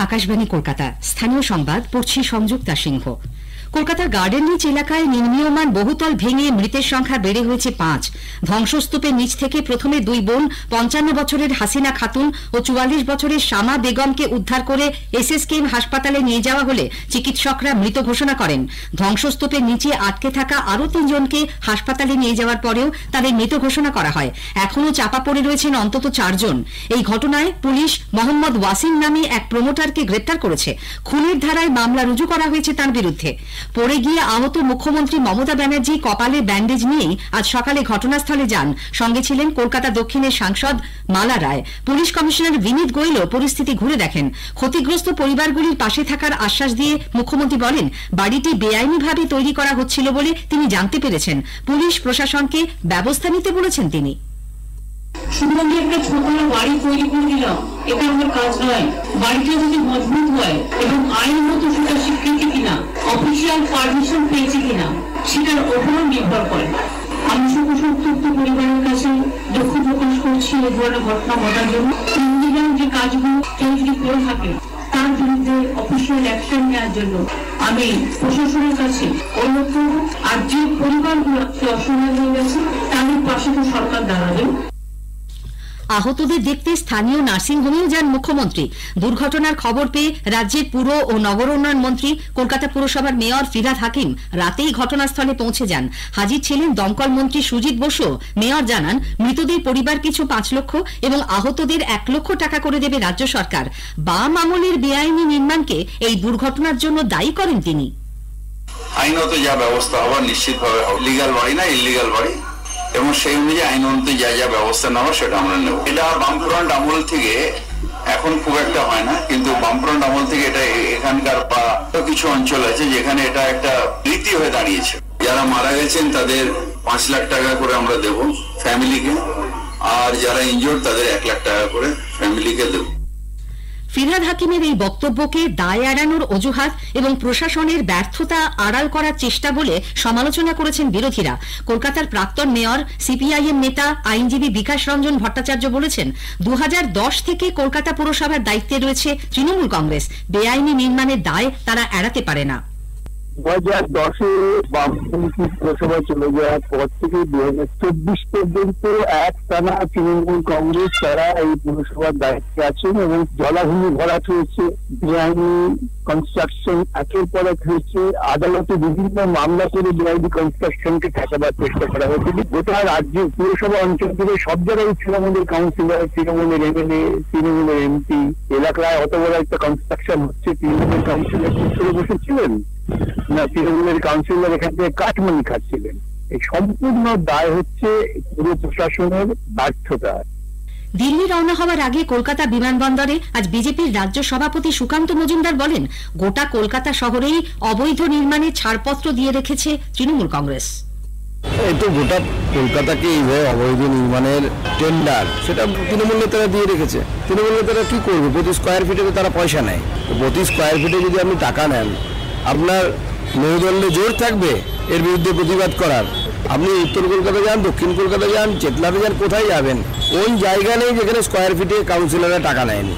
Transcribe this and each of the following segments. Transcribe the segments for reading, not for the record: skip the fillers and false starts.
আকাশবাণী কলকাতা, স্থানীয় সংবাদ পড়ছি সংযুক্তা সিংহ। কলকাতার গার্ডেন রিচ এলাকায় নির্মীয়মান বহুতল ভেঙে মৃতের সংখ্যা বেড়ে হয়েছে ৫। ধ্বংসস্তূপের নিচ থেকে প্রথমে ২ বোন ৫৫ বছরের হাসিনা খাতুন ও ৪৪ বছরের শামা বেগমকে উদ্ধার করে এসএসকেএম হাসপাতালে নিয়ে যাওয়া হলে চিকিৎসকরা মৃত ঘোষণা করেন। ধ্বংসস্তূপের নিচে আটকে থাকা আরও ৩ জনকে হাসপাতালে নিয়ে যাওয়ার পরেও তাদের মৃত ঘোষণা করা হয়। এখনও চাপা পড়ে রয়েছেন অন্তত ৪ জন। এই ঘটনায় পুলিশ মোহাম্মদ ওয়াসিম নামে এক প্রমোটারকে গ্রেপ্তার করেছে। খুনের ধারায় মামলা রুজু করা হয়েছে তার বিরুদ্ধে। পড়ে গিয়ে আহত মুখ্যমন্ত্রী মমতা ব্যানার্জি কপালে ব্যান্ডেজ নিয়েই আজ সকালে ঘটনাস্থলে যান। সঙ্গে ছিলেন কলকাতা দক্ষিণের সাংসদ মালা রায়। পুলিশ কমিশনার বিনীত গোয়েলও পরিস্থিতি ঘুরে দেখেন। ক্ষতিগ্রস্ত পরিবারগুলির পাশে থাকার আশ্বাস দিয়ে মুখ্যমন্ত্রী বলেন, বাড়িটি বেআইনিভাবে তৈরি করা হচ্ছিল বলে তিনি জানতে পেরেছেন। পুলিশ প্রশাসনকে ব্যবস্থা নিতে বলেছেন তিনি। শুধুমাত্র একটা ছোট বাড়ি তৈরি করে দিলাম, এটা আমার কাজ নয়। বাড়িটা যদি মজবুত হয় এবং আইনগত সেটা স্বীকৃতি কিনা, অফিসিয়াল পারমিশন পেয়েছে কিনা, সেটার ওপরও নির্ভর করে। আমি শোকসন্তপ্ত পরিবারের কাছে দুঃখ প্রকাশ করছি এই ধরনের ঘটনা ঘটার জন্য। ইন্দিরা যে কাজগুলো কেউ যদি করে থাকে তার বিরুদ্ধে অফিসিয়াল অ্যাকশন নেওয়ার জন্য আমি প্রশাসনের কাছে অনুরোধ করব। আর যে পরিবারগুলো অসহায় হয়ে গেছে তাদের পাশে তো সরকার দাঁড়াবে। আহতদের দেখতে স্থানীয় নার্সিংহোমেও যান মুখ্যমন্ত্রী। দুর্ঘটনার খবর পেয়ে রাজ্যের পুর ও নগর উন্নয়ন মন্ত্রী কলকাতা পুরসভার মেয়র ফিরহাদ হাকিম রাতেই ঘটনাস্থলে পৌঁছে যান। হাজির ছিলেন দমকল মন্ত্রী সুজিত বসু। মেয়র জানান, মৃতদের পরিবার কিছু ৫ লক্ষ এবং আহতদের ১ লক্ষ টাকা করে দেবে রাজ্য সরকার। বাম আমলের বেআইনি নির্মাণকে এই দুর্ঘটনার জন্য দায়ী করেন তিনি। আইনত যা ব্যবস্থা হওয়ার নিশ্চিতভাবে লিগাল বাড়ি না ইলিগাল বাড়ি, এবং সেই অনুযায়ী আইন অনুযায়ী যা যা ব্যবস্থা নেওয়া সেটা আমরা নেব। এটা বামফ্রন্ট আমল থেকে এখন খুব একটা হয় না, কিন্তু বামফ্রন্ট আমল থেকে এটা এখানকার কিছু অঞ্চল আছে যেখানে এটা একটা রীতি হয়ে দাঁড়িয়েছে। যারা মারা গেছেন তাদের ৫ লাখ টাকা করে আমরা দেব ফ্যামিলিকে, আর যারা ইনজোর্ড তাদের ১ লাখ টাকা করে ফ্যামিলিকে দেব। ফিরহাদ হাকিমের এই বক্তব্যকে দায় এড়ানোর অজুহাত এবং প্রশাসনের ব্যর্থতা আড়াল করার চেষ্টা বলে সমালোচনা করেছেন বিরোধীরা। কলকাতার প্রাক্তন মেয়র সিপিআইএম নেতা আইনজীবী বিকাশ রঞ্জন ভট্টাচার্য বলেছেন, ২০১০ থেকে কলকাতা পুরসভার দায়িত্বে রয়েছে তৃণমূল কংগ্রেস। বেআইনি নির্মাণের দায় তারা এড়াতে পারে না। 2010-এ বামপন্থী পুরসভায় চলে যাওয়ার পর থেকে 2024 পর্যন্ত একটানা তৃণমূল কংগ্রেস তারা এই পুরসভার দায়িত্বে আছেন এবং জলাভূমি ভরাট হয়েছে, বেআইনি কনস্ট্রাকশন একের পর এক হয়েছে। আদালতে বিভিন্ন মামলা করে বেআইনি কনস্ট্রাকশনকে ঠেকাবার চেষ্টা করা হয়েছে। গোটা রাজ্যে পুরসভা অঞ্চল থেকে সব জায়গায় তৃণমূলের কাউন্সিলর, তৃণমূলের এমএলএ, তৃণমূলের এমপি, এলাকায় অত বড় একটা কনস্ট্রাকশন হচ্ছে, তৃণমূলের কাউন্সিলর করে বসেছিলেন না, তৃণমূলের কাউন্সিলর এখান থেকে কাটমানি খাচ্ছিলেন। এই সম্পূর্ণ দায় হচ্ছে পুরো প্রশাসনের ব্যর্থতা। দিল্লি রওনা হওয়ার আগে কলকাতা বিমানবন্দরে আজ বিজেপির রাজ্য সভাপতি সুকান্ত মজুমদার বলেন, গোটা কলকাতা শহরেই অবৈধ নির্মাণের ছাড়পত্র দিয়ে রেখেছে তৃণমূল কংগ্রেস। এই তো গোটা কলকাতাকে এইভাবে অবৈধ নির্মাণের টেন্ডার সেটা তৃণমূল নেতারা দিয়ে রেখেছে। তৃণমূল নেতারা কি করবে? প্রতি স্কোয়ার ফিটে তো তারা পয়সা নেয়। প্রতি স্কোয়ার ফিটে যদি আপনি টাকা নেন, আপনার মেরুদণ্ডে জোর থাকবে এর বিরুদ্ধে প্রতিবাদ করার। আপনি উত্তর কলকাতা যান, দক্ষিণ কলকাতা যান, চেতলাতে যান, কোথায় যাবেন? কোন জায়গা নেই যেখানে স্কোয়ার ফিটে কাউন্সিলররা টাকা নেয়নি।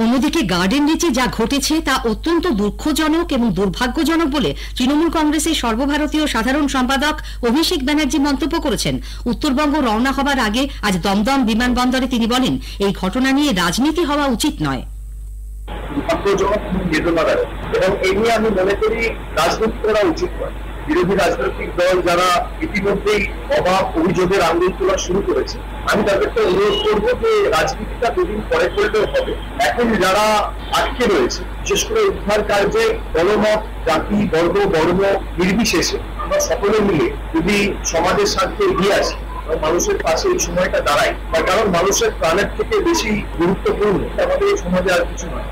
অন্যদিকে গার্ডেন রিচে যা ঘটেছে তা অত্যন্ত দুঃখজনক এবং দুর্ভাগ্যজনক বলে তৃণমূল কংগ্রেসের সর্বভারতীয় সাধারণ সম্পাদক অভিষেক ব্যানার্জি মন্তব্য করেছেন। উত্তরবঙ্গ রওনা হবার আগে আজ দমদম বিমানবন্দরে তিনি বলেন, এই ঘটনা নিয়ে রাজনীতি হওয়া উচিত নয়। এবং এই নিয়ে আমি মনে করি রাজনীতি করা উচিত নয়। বিরোধী রাজনৈতিক দল যারা ইতিমধ্যেই অভাব অভিযোগের আন্দোলন তোলা শুরু করেছে, আমি তাদেরকে অনুরোধ করবো যে রাজনীতিটা দুদিন পরে করলেও হবে। এখন যারা আটকে রয়েছে, বিশেষ করে উদ্ধার কার্যে দলমত, জাতি, বর্গ, বর্ণ নির্বিশেষে আমরা সকলে মিলে যদি সমাজের স্বার্থে এগিয়ে আসি, মানুষের পাশে এই সময়টা দাঁড়াই, তার কারণ মানুষের প্রাণের থেকে বেশি গুরুত্বপূর্ণ আমাদের এই সমাজে আর কিছু নয়।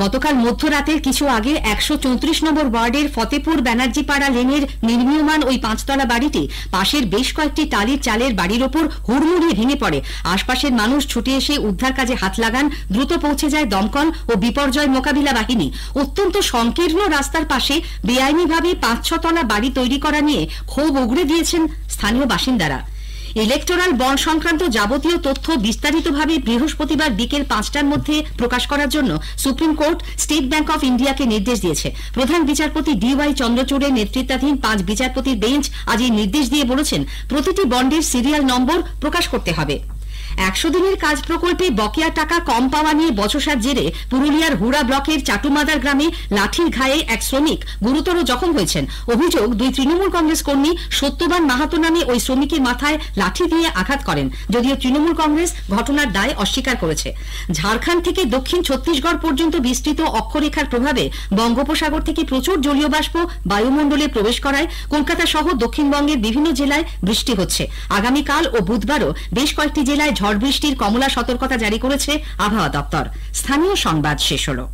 গতকাল মধ্যরাতের কিছু আগে ১৩৪ নম্বর ওয়ার্ডের ফতেপুর ব্যানার্জিপাড়া লেনের নির্মীয়মান ওই ৫তলা বাড়িটি পাশের বেশ কয়েকটি টালির চালের বাড়ির ওপর হুড়মুড়িয়ে ভেঙে পড়ে। আশপাশের মানুষ ছুটে এসে উদ্ধার কাজে হাত লাগান। দ্রুত পৌঁছে যায় দমকল ও বিপর্যয় মোকাবিলা বাহিনী। অত্যন্ত সংকীর্ণ রাস্তার পাশে বেআইনিভাবে ৫-৬ তলা বাড়ি তৈরি করা নিয়ে ক্ষোভ উগড়ে দিয়েছেন স্থানীয় বাসিন্দারা। ইলেকটোরাল বন্ড সংক্রান্ত যাবতীয় তথ্য বিস্তারিতভাবে বৃহস্পতিবার বিকেল 5টার মধ্যে প্রকাশ করার জন্য Supreme Court State Bank of ইন্ডিয়াকে নির্দেশ দিয়েছে। প্রধান বিচারপতি DY চন্দ্রচূড়ের নেতৃত্বাধীন 5 বিচারপতির বেঞ্চ আজ এই নির্দেশ দিয়ে বলেছেন, প্রতিটি বন্ডের সিরিয়াল নম্বর প্রকাশ করতে হবে। 100 দিনের কাজ প্রকল্পে বকেয়া টাকা কম পাওয়া নিয়ে বচসার জেরে পুরুলিয়ার হুড়া ব্লকের চাটুমাদার গ্রামে লাঠির ঘায়ে এক শ্রমিক গুরুতর জখম হয়েছেন। অভিযোগ, 2 তৃণমূল কংগ্রেস কর্মী সত্যবান মাহাতো নামে ওই শ্রমিকের মাথায় লাঠি দিয়ে আঘাত করেন, যদিও তৃণমূল কংগ্রেস ঘটনার দায় অস্বীকার করেছে। ঝাড়খণ্ড থেকে দক্ষিণ ছত্তিশগড় পর্যন্ত বিস্তৃত অক্ষরেখার প্রভাবে বঙ্গোপসাগর থেকে প্রচুর জলীয় বাষ্প বায়ুমণ্ডলে প্রবেশ করায় কলকাতা সহ দক্ষিণবঙ্গের বিভিন্ন জেলায় বৃষ্টি হচ্ছে। আগামীকাল ও বুধবারও বেশ কয়েকটি জেলায় ঝড় বৃষ্টির কমলা সতর্কতা জারি করেছে আবহাওয়া দপ্তর। স্থানীয় সংবাদ শেষ হলো।